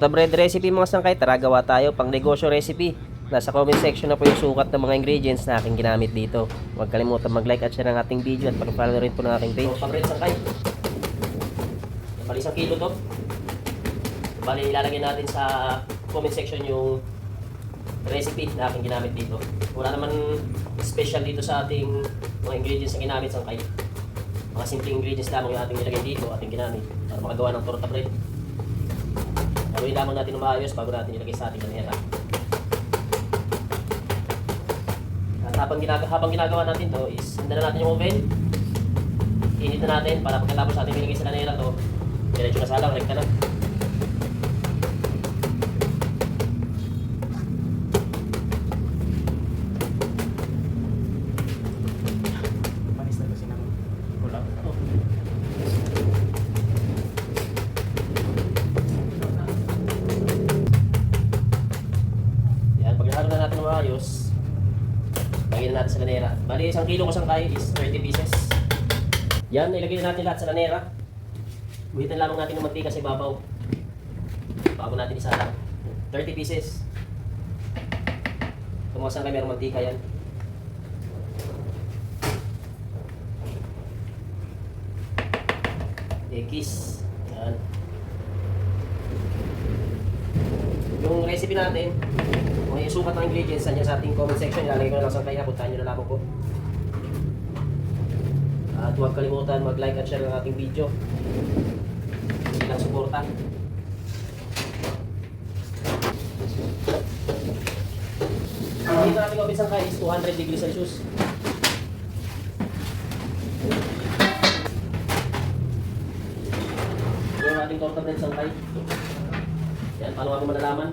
Torta bread recipe mga sangkay, tara gawa tayo pang negosyo recipe. Nasa comment section na po yung sukat ng mga ingredients na aking ginamit dito. Huwag kalimutan mag-like at share ng ating video at pag-follow rin po ng aking page. Torta bread sangkay. Bali 1 kilo to. Bali ilalagay natin sa comment section yung recipe na aking ginamit dito. Wala naman special dito sa ating mga ingredients na ginamit sangkay. Mga simple ingredients lamang yung ating nilagay dito, ating ginamit para makagawa ng torta bread. Haluin lamang natin ng maayos bago natin ilagay sa ating kanera. At habang ginagawa natin to is handa na natin yung oven. Init na natin para pagkatapos natin ilagay sa kanera to, diretso na salang, rekta na. Paghalo na natin ng maayos, lagyan na natin sa lanera. Bali, 1 kilo ko sangkay is 30 pieces. Yan, ilagay na natin lahat sa lanera. Guhitan lamang natin ng mantika sa ibabaw bago natin isalang. 30 pieces. Kung mga sangkay mayroong mantika yan. Ekis. Yan. Yung recipe natin, kung yung sukat ng ingredients, nandiyan sa ating comment section, ilalagay ko na lang sa kaya, puntahan nyo na lamang po. At huwag kalimutan mag-like at share ng ating video. Hindi lang suporta. Dito natin oven sangkay is 200 degrees Celsius. Yung ating torta bread sangkay. Yan, paano ako malalaman?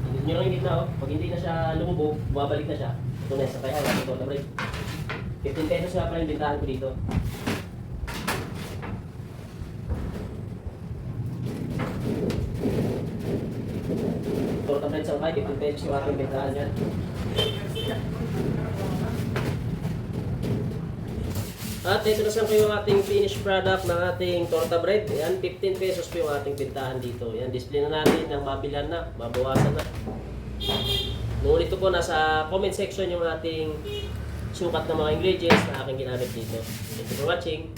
Hindi nyo lang yung gitna, oh. Pag hindi na siya lumubog, bumabalik na siya. Ito na, sa kaya, ating torta bread. 15 pesos nga pala yung bintahan ko dito. Torta bread sangkay, 15 pesos yung ating bintahan yan. At ito na lang po yung ating finished product ng ating torta bread. Ayan, 15 pesos po yung ating pintahan dito. Ayan, display na natin ng mabilan na, mabawasan na. Nulit ko po, nasa comment section yung ating sukat ng mga ingredients na aking ginamit dito. Thank you for watching.